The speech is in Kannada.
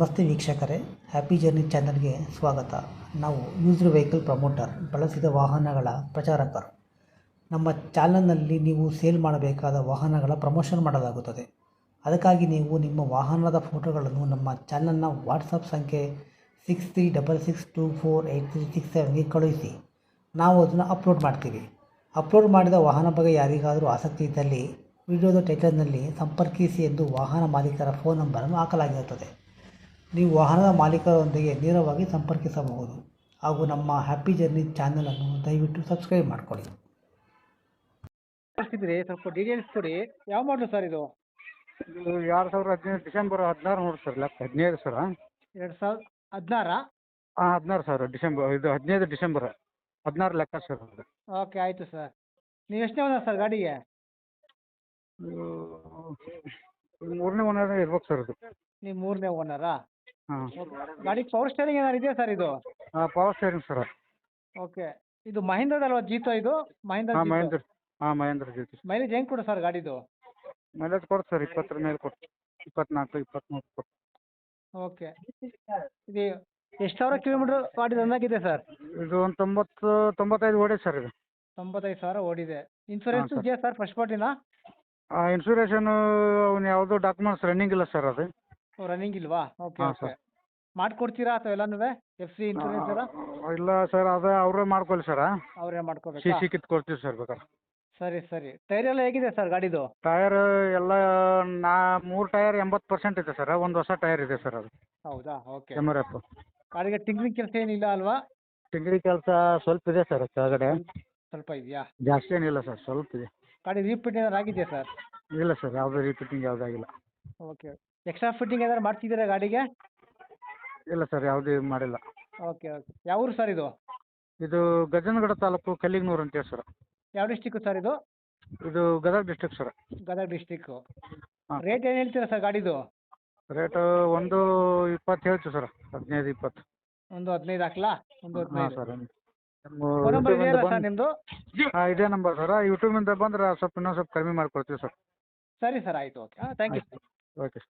ನಮಸ್ತೆ ವೀಕ್ಷಕರೇ, ಹ್ಯಾಪಿ ಜರ್ನಿ ಚಾನಲ್ಗೆ ಸ್ವಾಗತ. ನಾವು ಯೂಸ್ಡ್ ವೆಹಿಕಲ್ ಪ್ರಮೋಟರ್, ಬಳಸಿದ ವಾಹನಗಳ ಪ್ರಚಾರಕರು. ನಮ್ಮ ಚಾನಲ್ನಲ್ಲಿ ನೀವು ಸೇಲ್ ಮಾಡಬೇಕಾದ ವಾಹನಗಳ ಪ್ರಮೋಷನ್ ಮಾಡಲಾಗುತ್ತದೆ. ಅದಕ್ಕಾಗಿ ನೀವು ನಿಮ್ಮ ವಾಹನದ ಫೋಟೋಗಳನ್ನು ನಮ್ಮ ಚಾನಲ್ನ ವಾಟ್ಸಪ್ ಸಂಖ್ಯೆ 6366248367ಗೆ ಕಳುಹಿಸಿ. ನಾವು ಅದನ್ನು ಅಪ್ಲೋಡ್ ಮಾಡ್ತೀವಿ. ಅಪ್ಲೋಡ್ ಮಾಡಿದ ವಾಹನ ಬಗ್ಗೆ ಯಾರಿಗಾದರೂ ಆಸಕ್ತಿ ಇದ್ದಲ್ಲಿ ವಿಡಿಯೋದ ಟೈಟಲ್ನಲ್ಲಿ ಸಂಪರ್ಕಿಸಿ ಎಂದು ವಾಹನ ಮಾಲೀಕರ ಫೋನ್ ನಂಬರನ್ನು ಹಾಕಲಾಗಿರುತ್ತದೆ. ನೀವು ವಾಹನದ ಮಾಲೀಕರೊಂದಿಗೆ ನೇರವಾಗಿ ಸಂಪರ್ಕಿಸಬಹುದು ಹಾಗೂ ನಮ್ಮ ಹ್ಯಾಪಿ ಜರ್ನಿ ಚಾನಲನ್ನು ದಯವಿಟ್ಟು ಸಬ್ಸ್ಕ್ರೈಬ್ ಮಾಡಿಕೊಳ್ಳಿ. ಸ್ವಲ್ಪ ಡೀಟೇಲ್ಸ್ ಕೊಡಿ. ಯಾವ ಮಾಡಲು ಸರ್ ಇದು? ಇದು 2015 ಡಿಸೆಂಬರ್ 16 ನೋಡಿ ಸರ್, ಲೆಕ್ಕ 15 ಸರ್. 2016? ಹಾಂ 16 ಸರ್, ಡಿಸೆಂಬರ್. ಇದು 15 ಡಿಸೆಂಬರ್ 16 ಲೆಕ್ಕ ಸರ್ ಅದು. ಓಕೆ, ಆಯಿತು ಸರ್. ನೀವು ಎಷ್ಟನೇ ಓನರ್ ಸರ್ ಗಾಡಿಗೆ? ಇದು 3ನೇ ಓನರ್ ಇರ್ಬೇಕು ಸರ್ ಇದು. ನೀವು 3ನೇ ಓನರಾ? ಹಾಂ. ಗಾಡಿಗೆ ಪವರ್ ಸ್ಟೇರಿಂಗ್ ಏನಾದ್ರು ಇದೆಯಾ ಸರ್ ಇದು? ಹಾಂ, ಪವರ್ ಸ್ಟೇರಿಂಗ್ ಸರ್. ಓಕೆ, ಇದು ಮಹೀಂದ್ರದಲ್ವಾ ಜೀತೋ ಇದು? ಮಹೀಂದ್ರ ಹಾಂ, ಜೀತೋ. ಮಹೇಂದ್ರ. ಹಾಂ, ಮಹೇಂದ್ರ ಜೊತೆ. ಮೈಲೇಜ್ ಹೆಂಗೆ ಕೊಡು ಸರ್ ಗಾಡಿದು? ಮೈಲೇಜ್ ಕೊಡ್ತು ಸರ್, 20 ಮೇಲೆ ಕೊಟ್ಟು 24 23 ಕೊಟ್ಟು. ಓಕೆ, ಇದು ಎಷ್ಟು ಸಾವಿರ ಕಿಲೋಮೀಟ್ರ್ ಗಾಡಿ ರನ್ ಆಗಿದೆ ಸರ್? ಇದು ಒಂದು 95 ಓಡಿ ಸರ್ ಇದು. 95,000 ಓಡಿದೆ. Insurance sir. ಇದೆಯಾ ಸರ್ ಫಸ್ಟ್ ಪಾರ್ಟಿನಾ? ಇನ್ಸೂರೇಷನು ಅವ್ನು ಯಾವುದೋ ಡಾಕ್ಯುಮೆಂಟ್ಸ್ ರನ್ನಿಂಗ್ ಇಲ್ಲ ಸರ್ ಅದು. ರನ್ನಿಂಗ್ ಇಲ್ವಾ? ಓಕೆ ಹಾಂ, ಓಕೆ. ಸರ್. ಮಾಡಿಕೊಡ್ತೀರಾ ಅಥವಾ ಎಲ್ಲನೂ FC ಇನ್ಸೂರೆನ್ಸ್ ಎಲ್ಲ ಇಲ್ಲ ಸರ್, ಅದು ಅವರೇ ಮಾಡ್ಕೊಳ್ಳಿ ಸರ್. ಅವರೇ ಸಿ ಮಾಡ್ಕೋಬೇಕಾ? ಸಿ ಕಿತ್ತು ಕೊಡ್ತೀವಿ ಸರ್ ಬೇಕಾದ್ರೆ. ಸರಿ ಸರಿ. ಟೈರ್ ಎಲ್ಲ ಹೇಗಿದೆ ಸರ್ ಗಾಡಿದು? ಟಯರ್ ಎಲ್ಲ 3 ಟಯರ್ 80% ಇದೆ ಸರ್. ಒಂದು ಹೊಸ ಟಯರ್ ಇದೆ ಸರ್ ಅದು. ಹೌದಾ? ಓಕೆ. MRF. ಗಾಡಿಗೆ ಟಿಂಕ್ರಿಂಗ್ ಕೆಲಸ ಏನಿಲ್ಲ ಅಲ್ವಾ? ತಿಂಗಳಿ ಕೆಲಸ ಸ್ವಲ್ಪ ಇದೆ ಸರ್ ಕೆಳಗಡೆ. ಸ್ವಲ್ಪ ಇದೆಯಾ? ಜಾಸ್ತಿ ಏನಿಲ್ಲ ಸರ್, ಸ್ವಲ್ಪ ಇದೆ. ಗಾಡಿ ರೀಫಿಟ್ ಏನಾದ್ರು ಆಗಿದೆಯಾ ಸರ್? ಇಲ್ಲ ಸರ್, ಯಾವುದೇ ರಿಪೀಟಿಂಗ್ ಯಾವುದಾಗಿಲ್ಲ. ಓಕೆ. ಎಕ್ಸ್ಟ್ರಾ ಫಿಟ್ಟಿಂಗ್ ಏನಾದ್ರು ಮಾಡ್ತಿದ್ದೀರಾ ಗಾಡಿಗೆ? ಇಲ್ಲ ಸರ್, ಯಾವುದೇ ಮಾಡಿಲ್ಲ. Okay okay. ಯಾವ ಊರು ಸರ್ ಇದು? ಇದು ಗಜನಗಡ ತಾಲೂಕು ಕಲ್ಲಿಗ್ನೂರು ಅಂತೇಳಿ ಸರ್. ಯಾವ ಡಿಸ್ಟಿಕ್ಕು ಸರ್ ಇದು? ಇದು Gadag district sir. Gadag district. ಹಾಂ. ರೇಟ್ ಏನು ಹೇಳ್ತೀರಾ ಸರ್ ಗಾಡಿದು? ರೇಟು 1.20 ಹೇಳ್ತೀವಿ ಸರ್, 15-20. ಒಂದು 15 ಹಾಕ್ಲಾ? ಒಂದು ಹಾಂ 15. ಸರ್. ಫೋನ್ ನಂಬರ್ ಇದೆಯಲ್ಲ ಸರ್ ನಿಮ್ಮದು? ಹಾಂ, ಇದೇ ನಂಬರ್ ಸರ್. ಯೂಟ್ಯೂಬಿಂದ ಬಂದ್ರೆ ಸ್ವಲ್ಪ ಇನ್ನೊಂದು ಸ್ವಲ್ಪ ಕಡಿಮೆ ಮಾಡ್ಕೊಡ್ತೀವಿ ಸರ್. ಸರಿ ಸರ್, ಆಯಿತು. Okay. Thank you. Okay sir.